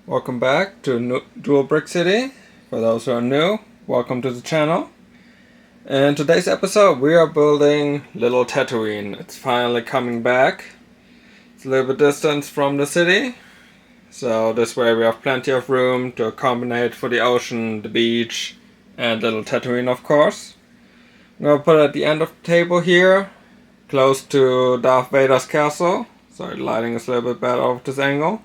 Welcome back to Dual Brick City. For those who are new, welcome to the channel. In today's episode we are building Little Tatooine. It's finally coming back. It's a little bit distant from the city, so this way we have plenty of room to accommodate for the ocean, the beach, and Little Tatooine, of course. I'm gonna put it at the end of the table here, close to Darth Vader's castle. Sorry, the lighting is a little bit bad off this angle.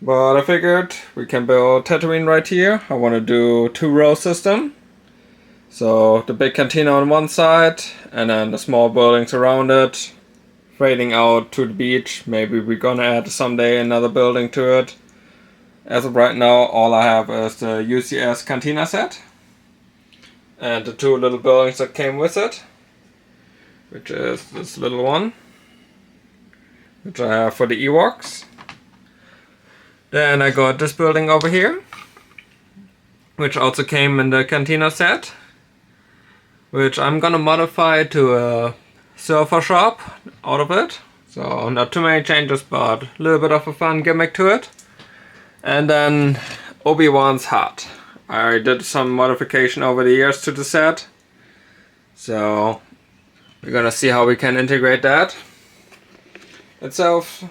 But I figured we can build Tatooine right here. I want to do 2-row system. So the big cantina on one side and then the small buildings around it, fading out to the beach. Maybe we're gonna add someday another building to it. As of right now, all I have is the UCS cantina set and the 2 little buildings that came with it, which is this little one, which I have for the Ewoks. Then I got this building over here, which also came in the cantina set, which I'm gonna modify to a surfer shop out of it. So not too many changes, but a little bit of a fun gimmick to it. And then Obi-Wan's hut. I did some modification over the years to the set, so we're gonna see how we can integrate that. Itself,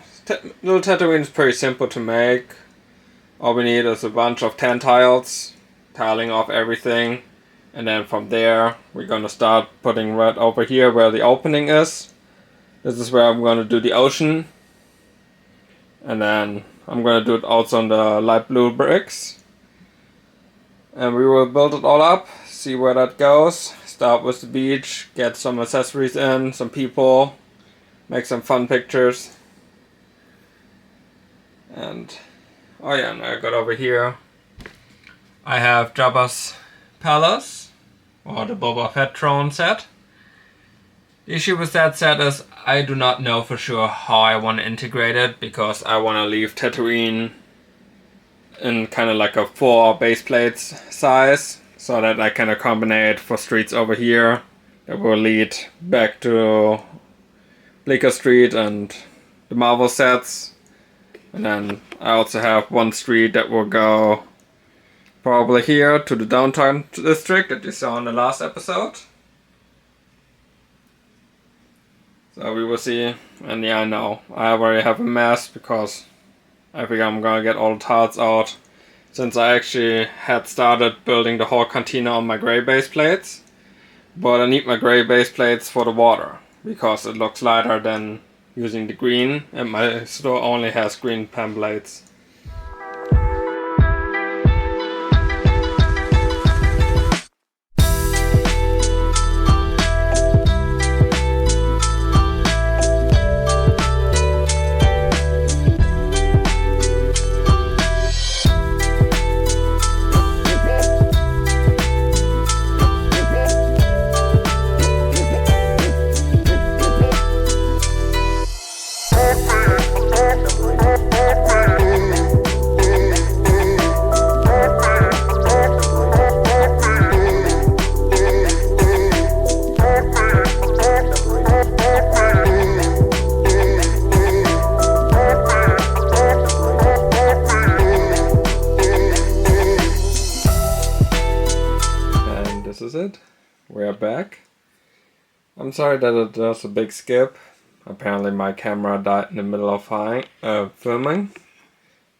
Little Tatooine is pretty simple to make. All we need is a bunch of 10 tiles, tiling off everything, and then from there we're gonna start putting right over here where the opening is. This is where I'm gonna do the ocean, and then I'm gonna do it also on the light blue bricks. And we will build it all up, see where that goes. Start with the beach, get some accessories in, some people, make some fun pictures. And oh yeah, and I got over here, I have Jabba's palace, or the Boba Fett throne set. The issue with that set is I do not know for sure how I want to integrate it, because I want to leave Tatooine in kind of like a 4 base plates size, so that I can accommodate for streets over here that will lead back to Bleecker Street and the Marvel sets. And then I also have one street that will go probably here to the downtown district that you saw in the last episode. So we will see. And yeah, I know I already have a mess because I think I'm gonna get all the tiles out, since I actually had started building the whole cantina on my gray base plates. But I need my gray base plates for the water because it looks lighter than using the green, and my store only has green pen blades. This is it. We're back. I'm sorry that it was a big skip. Apparently my camera died in the middle of filming,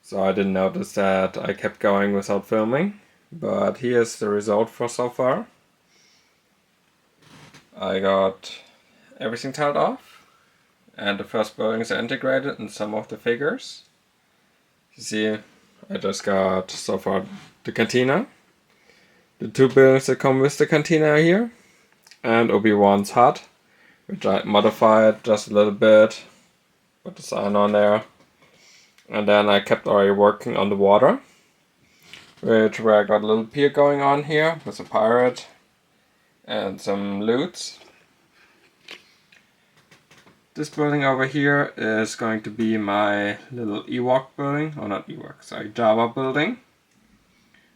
so I didn't notice that I kept going without filming. But here's the result for so far. I got everything tiled off, and the first buildings are integrated in some of the figures. You see, I just got so far the cantina, the 2 buildings that come with the cantina here, and Obi-Wan's hut, which I modified just a little bit, put the sign on there. And then I kept already working on the water, where I got a little pier going on here with a pirate and some loots. This building over here is going to be my little Ewok building, or not Ewok, sorry, Java building,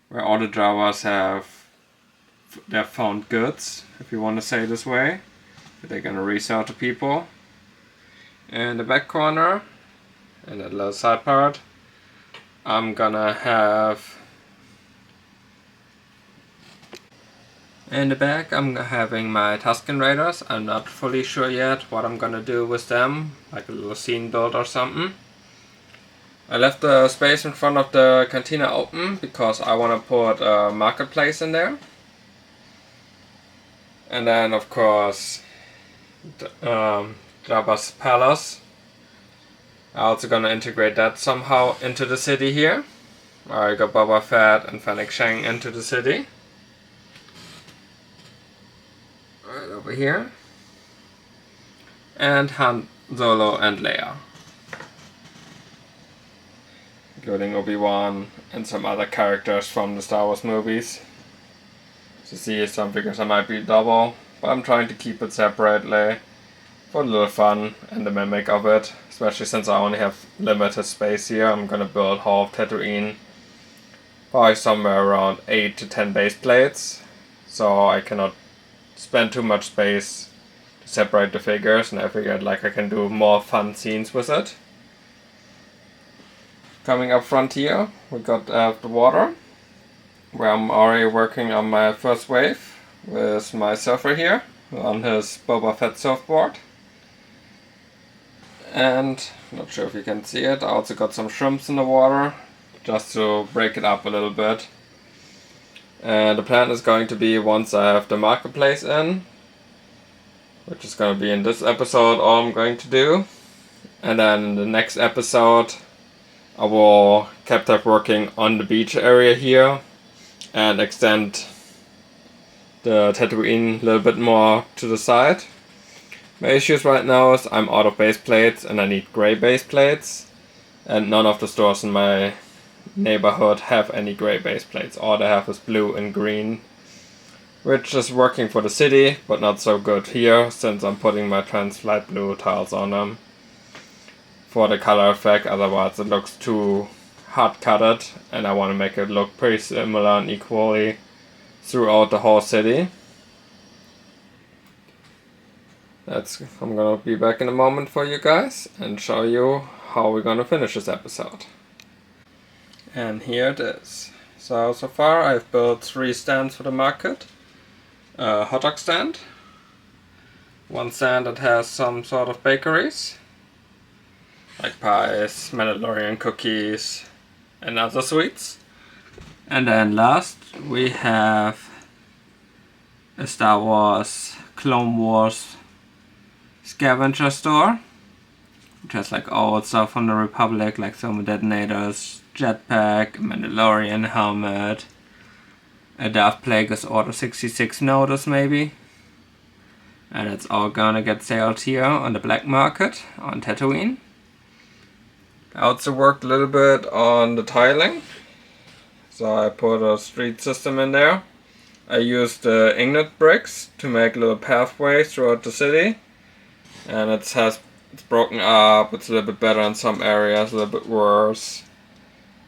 where all the Jawas have their found goods, if you want to say it this way, that they're gonna resell to people. In the back corner, and that little side part, I'm gonna have in the back, I'm having my Tusken Raiders. I'm not fully sure yet what I'm gonna do with them, like a little scene build or something. I left the space in front of the cantina open because I want to put a marketplace in there. And then of course Jabba's palace. I'm also gonna integrate that somehow into the city here. I got Boba Fett and Fennec Shang into the city. Right over here. And Han Solo and Leia. Including Obi-Wan and some other characters from the Star Wars movies. To see some figures I might be double, but I'm trying to keep it separately for a little fun and the mimic of it, especially since I only have limited space here. I'm gonna build half Tatooine, probably somewhere around 8 to 10 base plates, so I cannot spend too much space to separate the figures, and I figured like I can do more fun scenes with it. Coming up front here, we got the water, where I'm already working on my first wave with my surfer here on his Boba Fett surfboard. And not sure if you can see it, I also got some shrimps in the water just to break it up a little bit. And the plan is going to be, once I have the marketplace in, which is going to be in this episode, all I'm going to do, and then in the next episode I will keep working on the beach area here and extend the Tatooine a little bit more to the side. My issues right now is I'm out of base plates and I need gray base plates, and none of the stores in my neighborhood have any gray base plates. All they have is blue and green, which is working for the city but not so good here since I'm putting my trans light blue tiles on them for the color effect. Otherwise it looks too hard cutted, and I want to make it look pretty similar and equally throughout the whole city. I'm gonna be back in a moment for you guys and show you how we're gonna finish this episode. And here it is. So far I've built 3 stands for the market. A hot dog stand, 1 stand that has some sort of bakeries, like pies, Mandalorian cookies, and other sweets. And then last we have a Star Wars Clone Wars scavenger store, which has like old stuff from the Republic, like thermal detonators, jetpack, a Mandalorian helmet, a Darth Plagueis Order 66 notice maybe. And it's all gonna get sold here on the black market on Tatooine. I also worked a little bit on the tiling, so I put a street system in there. I used ingot bricks to make little pathways throughout the city, and it's broken up. It's a little bit better in some areas, a little bit worse.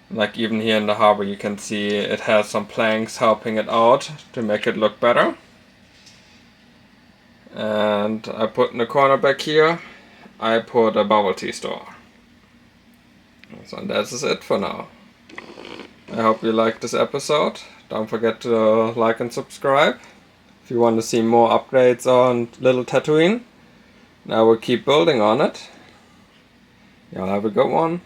Like even here in the harbor you can see it has some planks helping it out to make it look better. And I put in the corner back here, I put a bubble tea store. So that is it for now. I hope you liked this episode. Don't forget to like and subscribe if you want to see more updates on Little Tatooine. I will keep building on it. Y'all have a good one.